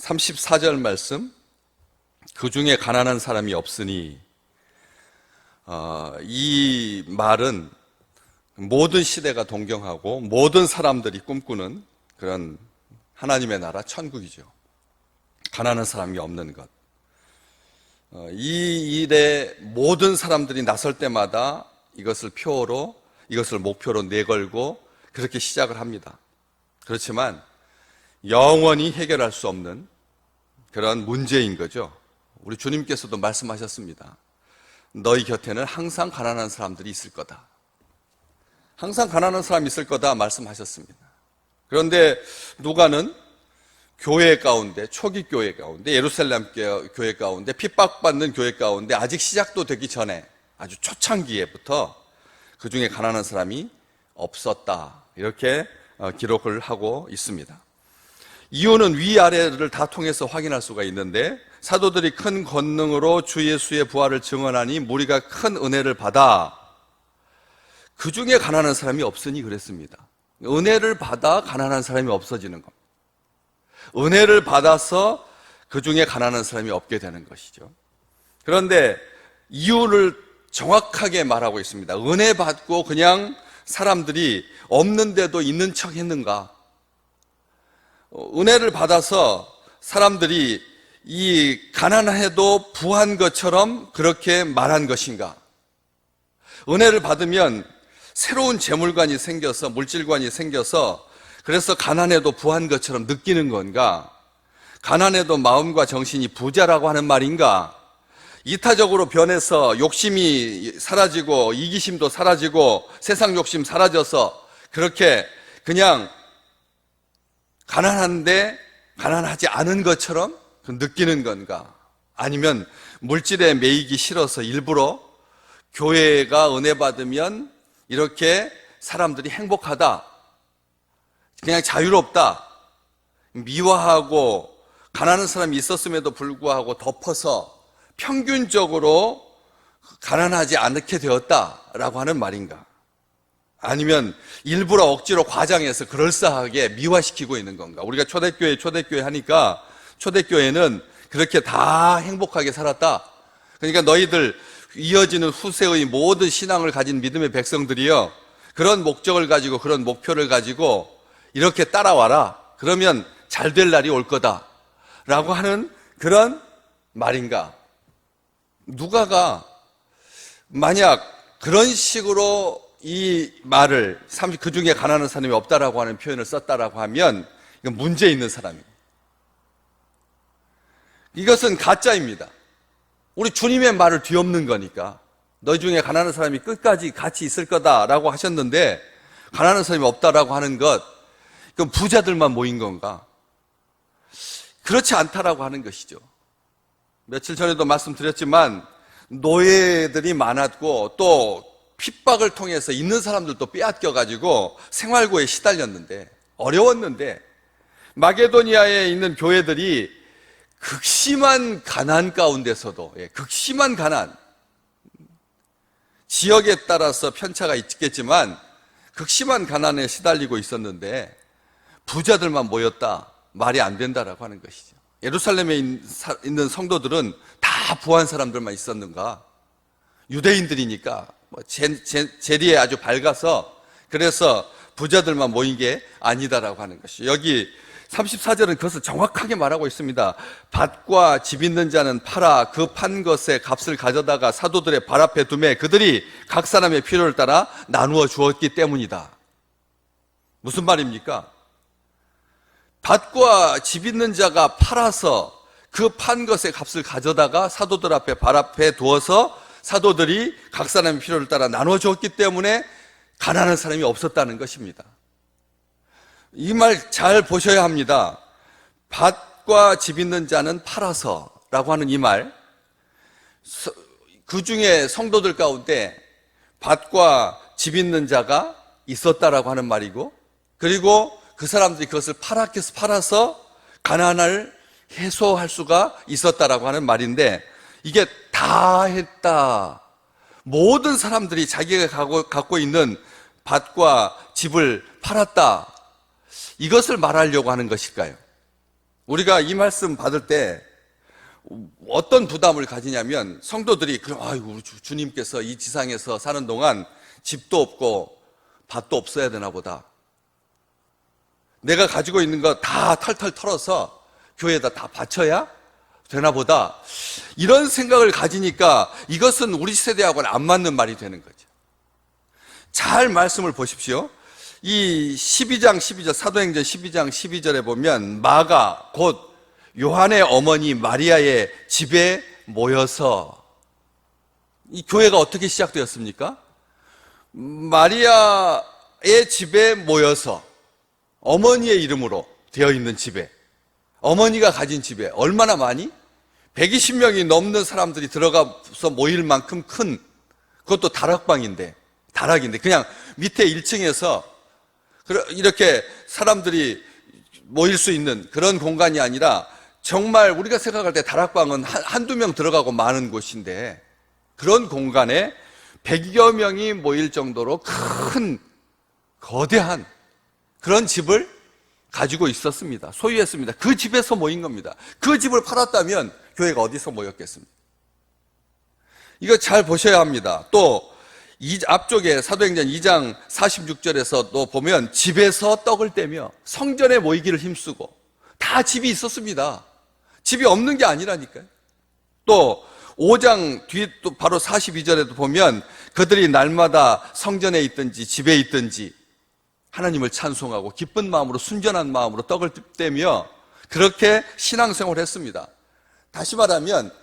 34절 말씀, 그 중에 가난한 사람이 없으니, 이 말은 모든 시대가 동경하고 모든 사람들이 꿈꾸는 그런 하나님의 나라 천국이죠. 가난한 사람이 없는 것. 이 일에 모든 사람들이 나설 때마다 이것을 표어로, 이것을 목표로 내걸고 그렇게 시작을 합니다. 그렇지만 영원히 해결할 수 없는 그런 문제인 거죠. 우리 주님께서도 말씀하셨습니다. 너희 곁에는 항상 가난한 사람들이 있을 거다. 항상 가난한 사람이 있을 거다 말씀하셨습니다. 그런데 누가는 교회 가운데, 초기 교회 가운데, 예루살렘 교회 가운데, 핍박받는 교회 가운데 아직 시작도 되기 전에 아주 초창기에부터 그 중에 가난한 사람이 없었다, 이렇게 기록을 하고 있습니다. 이유는 위아래를 다 통해서 확인할 수가 있는데, 사도들이 큰 권능으로 주 예수의 부활을 증언하니 무리가 큰 은혜를 받아 그 중에 가난한 사람이 없으니 그랬습니다. 은혜를 받아 가난한 사람이 없어지는 겁니다. 은혜를 받아서 그 중에 가난한 사람이 없게 되는 것이죠. 그런데 이유를 정확하게 말하고 있습니다. 은혜 받고 그냥 사람들이 없는데도 있는 척 했는가? 은혜를 받아서 사람들이 이 가난해도 부한 것처럼 그렇게 말한 것인가? 은혜를 받으면 새로운 재물관이 생겨서, 물질관이 생겨서 그래서 가난해도 부한 것처럼 느끼는 건가? 가난해도 마음과 정신이 부자라고 하는 말인가? 이타적으로 변해서 욕심이 사라지고 이기심도 사라지고 세상 욕심 사라져서 그렇게 그냥 가난한데 가난하지 않은 것처럼 느끼는 건가? 아니면 물질에 매이기 싫어서 일부러 교회가 은혜 받으면 이렇게 사람들이 행복하다, 그냥 자유롭다, 미화하고 가난한 사람이 있었음에도 불구하고 덮어서 평균적으로 가난하지 않게 되었다라고 하는 말인가? 아니면 일부러 억지로 과장해서 그럴싸하게 미화시키고 있는 건가? 우리가 초대교회 하니까 초대교회는 그렇게 다 행복하게 살았다. 그러니까 너희들 이어지는 후세의 모든 신앙을 가진 믿음의 백성들이요, 그런 목적을 가지고 그런 목표를 가지고 이렇게 따라와라. 그러면 잘 될 날이 올 거다 라고 하는 그런 말인가? 누가가 만약 그런 식으로 이 말을 그 중에 가난한 사람이 없다라고 하는 표현을 썼다라고 하면 이건 문제 있는 사람입니다. 이것은 가짜입니다. 우리 주님의 말을 뒤엎는 거니까. 너희 중에 가난한 사람이 끝까지 같이 있을 거다라고 하셨는데 가난한 사람이 없다라고 하는 것, 그럼 부자들만 모인 건가? 그렇지 않다라고 하는 것이죠. 며칠 전에도 말씀드렸지만 노예들이 많았고 또 핍박을 통해서 있는 사람들도 빼앗겨가지고 생활고에 시달렸는데, 어려웠는데, 마게도니아에 있는 교회들이 극심한 가난 가운데서도, 극심한 가난, 지역에 따라서 편차가 있겠지만 극심한 가난에 시달리고 있었는데 부자들만 모였다, 말이 안 된다라고 하는 것이죠. 예루살렘에 있는 성도들은 다 부한 사람들만 있었는가? 유대인들이니까 재리에 아주 밝아서 그래서 부자들만 모인 게 아니다라고 하는 것이죠. 여기 34절은 그것을 정확하게 말하고 있습니다. 밭과 집 있는 자는 팔아 그 판 것의 값을 가져다가 사도들의 발 앞에 두매 그들이 각 사람의 필요를 따라 나누어 주었기 때문이다. 무슨 말입니까? 밭과 집 있는 자가 팔아서 그 판 것의 값을 가져다가 사도들 앞에 발 앞에 두어서 사도들이 각 사람의 필요를 따라 나누어 주었기 때문에 가난한 사람이 없었다는 것입니다. 이 말 잘 보셔야 합니다. 밭과 집 있는 자는 팔아서 라고 하는 이 말, 그 중에 성도들 가운데 밭과 집 있는 자가 있었다라고 하는 말이고, 그리고 그 사람들이 그것을 팔아서 가난을 해소할 수가 있었다라고 하는 말인데, 이게 다 했다, 모든 사람들이 자기가 갖고 있는 밭과 집을 팔았다, 이것을 말하려고 하는 것일까요? 우리가 이 말씀 받을 때 어떤 부담을 가지냐면, 성도들이 아이고 우리 주님께서 이 지상에서 사는 동안 집도 없고 밭도 없어야 되나 보다, 내가 가지고 있는 거 다 털털 털어서 교회에다 다 바쳐야 되나 보다, 이런 생각을 가지니까 이것은 우리 세대하고는 안 맞는 말이 되는 거죠. 잘 말씀을 보십시오. 이 12장 12절, 사도행전 12장 12절에 보면 마가 곧 요한의 어머니 마리아의 집에 모여서, 이 교회가 어떻게 시작되었습니까? 마리아의 집에 모여서, 어머니의 이름으로 되어 있는 집에, 어머니가 가진 집에 얼마나 많이? 120명이 넘는 사람들이 들어가서 모일 만큼 큰, 그것도 다락인데 그냥 밑에 1층에서 이렇게 사람들이 모일 수 있는 그런 공간이 아니라, 정말 우리가 생각할 때 다락방은 한두 명 들어가고 마는 곳인데, 그런 공간에 100여 명이 모일 정도로 큰 거대한 그런 집을 가지고 있었습니다. 소유했습니다. 그 집에서 모인 겁니다. 그 집을 팔았다면 교회가 어디서 모였겠습니까? 이거 잘 보셔야 합니다. 또 이 앞쪽에 사도행전 2장 46절에서 또 보면 집에서 떡을 떼며 성전에 모이기를 힘쓰고, 다 집이 있었습니다. 집이 없는 게 아니라니까요. 또 5장 뒤 또 바로 42절에도 보면 그들이 날마다 성전에 있든지 집에 있든지 하나님을 찬송하고 기쁜 마음으로, 순전한 마음으로 떡을 떼며 그렇게 신앙생활을 했습니다. 다시 말하면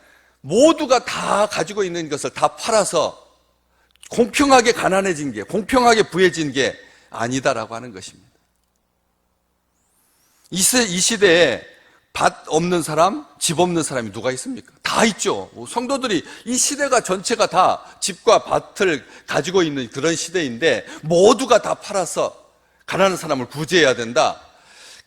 모두가 다 가지고 있는 것을 다 팔아서 공평하게 가난해진 게, 공평하게 부해진 게 아니다라고 하는 것입니다. 이 시대에 밭 없는 사람, 집 없는 사람이 누가 있습니까? 다 있죠. 성도들이, 이 시대가 전체가 다 집과 밭을 가지고 있는 그런 시대인데, 모두가 다 팔아서 가난한 사람을 구제해야 된다,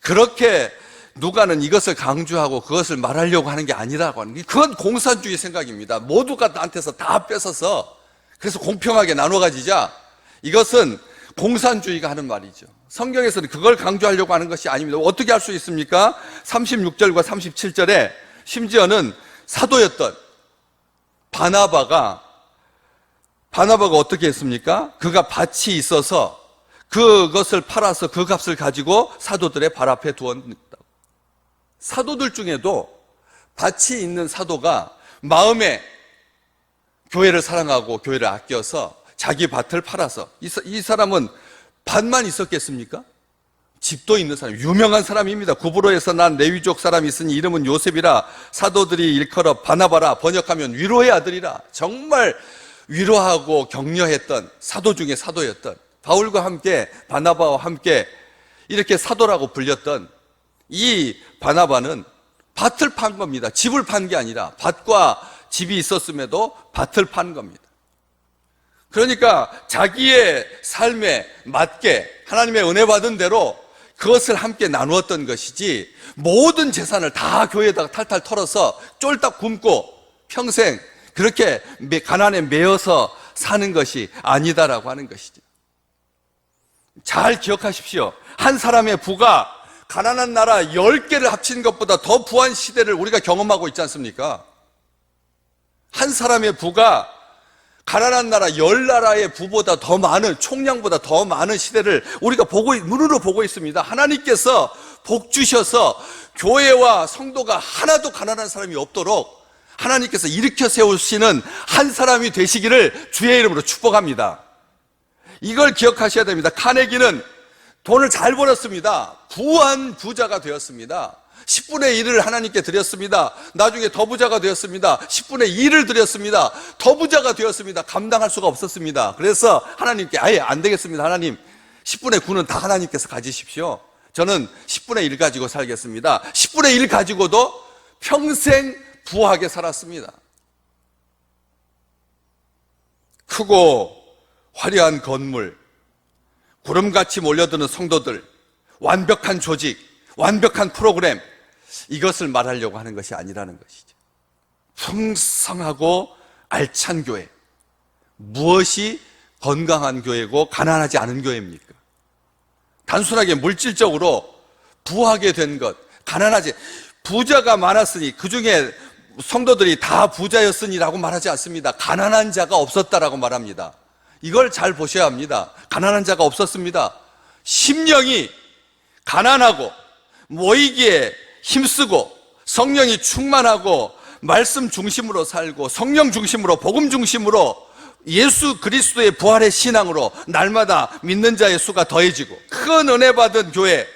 그렇게 누가는 이것을 강조하고 그것을 말하려고 하는 게 아니라고 하는 게, 그건 공산주의 생각입니다. 모두가 나한테서 다 뺏어서 그래서 공평하게 나눠 가지자, 이것은 공산주의가 하는 말이죠. 성경에서는 그걸 강조하려고 하는 것이 아닙니다. 어떻게 할 수 있습니까? 36절과 37절에 심지어는 사도였던 바나바가 어떻게 했습니까? 그가 밭이 있어서 그것을 팔아서 그 값을 가지고 사도들의 발 앞에 두었다. 사도들 중에도 밭이 있는 사도가 마음에 교회를 사랑하고 교회를 아껴서 자기 밭을 팔아서, 이 사람은 밭만 있었겠습니까? 집도 있는 사람, 유명한 사람입니다. 구브로에서 난 레위족 사람이 있으니 이름은 요셉이라, 사도들이 일컬어 바나바라, 번역하면 위로의 아들이라. 정말 위로하고 격려했던 사도 중에 사도였던, 바울과 함께 바나바와 함께 이렇게 사도라고 불렸던 이 바나바는 밭을 판 겁니다. 집을 판 게 아니라 밭과 집이 있었음에도 밭을 판 겁니다. 그러니까 자기의 삶에 맞게 하나님의 은혜 받은 대로 그것을 함께 나누었던 것이지, 모든 재산을 다 교회에다가 탈탈 털어서 쫄딱 굶고 평생 그렇게 가난에 매여서 사는 것이 아니다라고 하는 것이죠. 잘 기억하십시오. 한 사람의 부가 가난한 나라 10개를 합친 것보다 더 부한 시대를 우리가 경험하고 있지 않습니까? 한 사람의 부가 가난한 나라 10나라의 부보다 더 많은, 총량보다 더 많은 시대를 우리가 눈으로 보고 있습니다. 하나님께서 복 주셔서 교회와 성도가 하나도 가난한 사람이 없도록 하나님께서 일으켜 세우시는 한 사람이 되시기를 주의 이름으로 축복합니다. 이걸 기억하셔야 됩니다. 카네기는 돈을 잘 벌었습니다. 부한 부자가 되었습니다. 10분의 1을 하나님께 드렸습니다. 나중에 더 부자가 되었습니다. 10분의 2를 드렸습니다. 더 부자가 되었습니다. 감당할 수가 없었습니다. 그래서 하나님께 아예 안 되겠습니다. 하나님, 10분의 9는 다 하나님께서 가지십시오. 저는 10분의 1 가지고 살겠습니다. 10분의 1 가지고도 평생 부하게 살았습니다. 크고 화려한 건물, 구름같이 몰려드는 성도들, 완벽한 조직, 완벽한 프로그램, 이것을 말하려고 하는 것이 아니라는 것이죠. 풍성하고 알찬 교회. 무엇이 건강한 교회고 가난하지 않은 교회입니까? 단순하게 물질적으로 부하게 된 것, 가난하지, 부자가 많았으니 그 중에 성도들이 다 부자였으니라고 말하지 않습니다. 가난한 자가 없었다라고 말합니다. 이걸 잘 보셔야 합니다. 가난한 자가 없었습니다. 심령이 가난하고 모이기에 힘쓰고 성령이 충만하고 말씀 중심으로 살고 성령 중심으로 복음 중심으로 예수 그리스도의 부활의 신앙으로 날마다 믿는 자의 수가 더해지고 큰 은혜 받은 교회,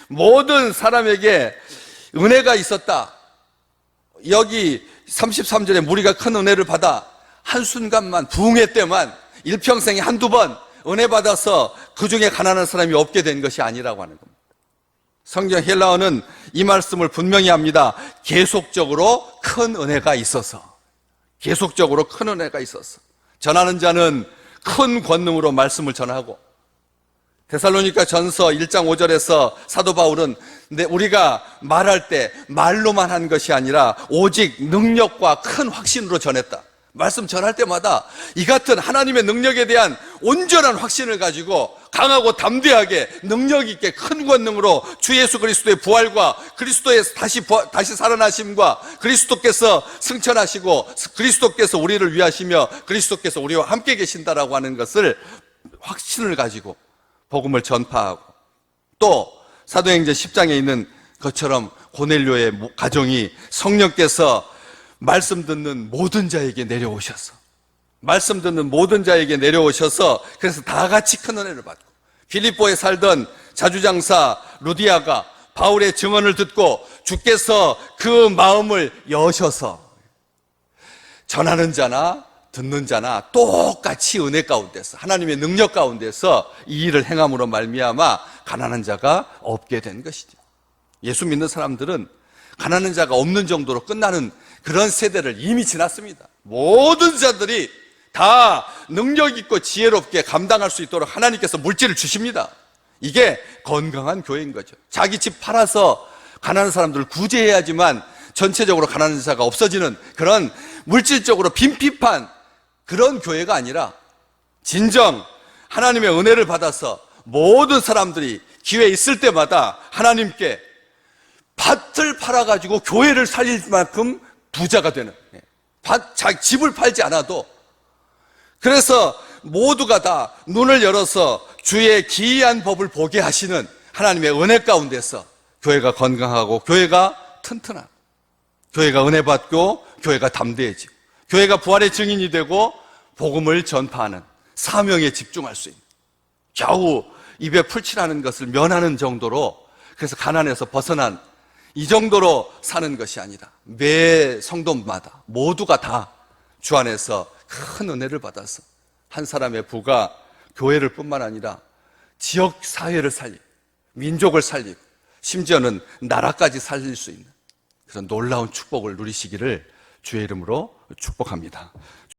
모든 사람에게 은혜가 있었다. 여기 33절에 무리가 큰 은혜를 받아 한순간만 부흥회 때만 일평생에 한두 번 은혜 받아서 그 중에 가난한 사람이 없게 된 것이 아니라고 하는 겁니다. 성경 헬라어는 이 말씀을 분명히 합니다. 계속적으로 큰 은혜가 있어서, 계속적으로 큰 은혜가 있어서 전하는 자는 큰 권능으로 말씀을 전하고, 데살로니가 전서 1장 5절에서 사도 바울은 우리가 말할 때 말로만 한 것이 아니라 오직 능력과 큰 확신으로 전했다. 말씀 전할 때마다 이 같은 하나님의 능력에 대한 온전한 확신을 가지고 강하고 담대하게 능력 있게 큰 권능으로 주 예수 그리스도의 부활과 그리스도의 다시 살아나심과 그리스도께서 승천하시고 그리스도께서 우리를 위하시며 그리스도께서 우리와 함께 계신다라고 하는 것을 확신을 가지고 복음을 전파하고, 또 사도행전 10장에 있는 것처럼 고넬료의 가정이 성령께서 말씀 듣는 모든 자에게 내려오셔서, 말씀 듣는 모든 자에게 내려오셔서 그래서 다 같이 큰 은혜를 받고, 빌립보에 살던 자주장사 루디아가 바울의 증언을 듣고 주께서 그 마음을 여셔서 전하는 자나 듣는 자나 똑같이 은혜 가운데서 하나님의 능력 가운데서 이 일을 행함으로 말미암아 가난한 자가 없게 된 것이죠. 예수 믿는 사람들은 가난한 자가 없는 정도로 끝나는 그런 세대를 이미 지났습니다. 모든 자들이 다 능력 있고 지혜롭게 감당할 수 있도록 하나님께서 물질을 주십니다. 이게 건강한 교회인 거죠. 자기 집 팔아서 가난한 사람들을 구제해야지만 전체적으로 가난한 자가 없어지는 그런 물질적으로 빈핍한 그런 교회가 아니라, 진정 하나님의 은혜를 받아서 모든 사람들이 기회 있을 때마다 하나님께 밭을 팔아가지고 교회를 살릴 만큼 부자가 되는, 집을 팔지 않아도, 그래서 모두가 다 눈을 열어서 주의 기이한 법을 보게 하시는 하나님의 은혜 가운데서 교회가 건강하고 교회가 튼튼하고 교회가 은혜 받고 교회가 담대해지고 교회가 부활의 증인이 되고 복음을 전파하는 사명에 집중할 수 있는, 겨우 입에 풀칠하는 것을 면하는 정도로, 그래서 가난에서 벗어난 이 정도로 사는 것이 아니라 매 성도마다 모두가 다 주 안에서 큰 은혜를 받아서 한 사람의 부가 교회를 뿐만 아니라 지역 사회를 살리고 민족을 살리고 심지어는 나라까지 살릴 수 있는 그런 놀라운 축복을 누리시기를 주의 이름으로 축복합니다.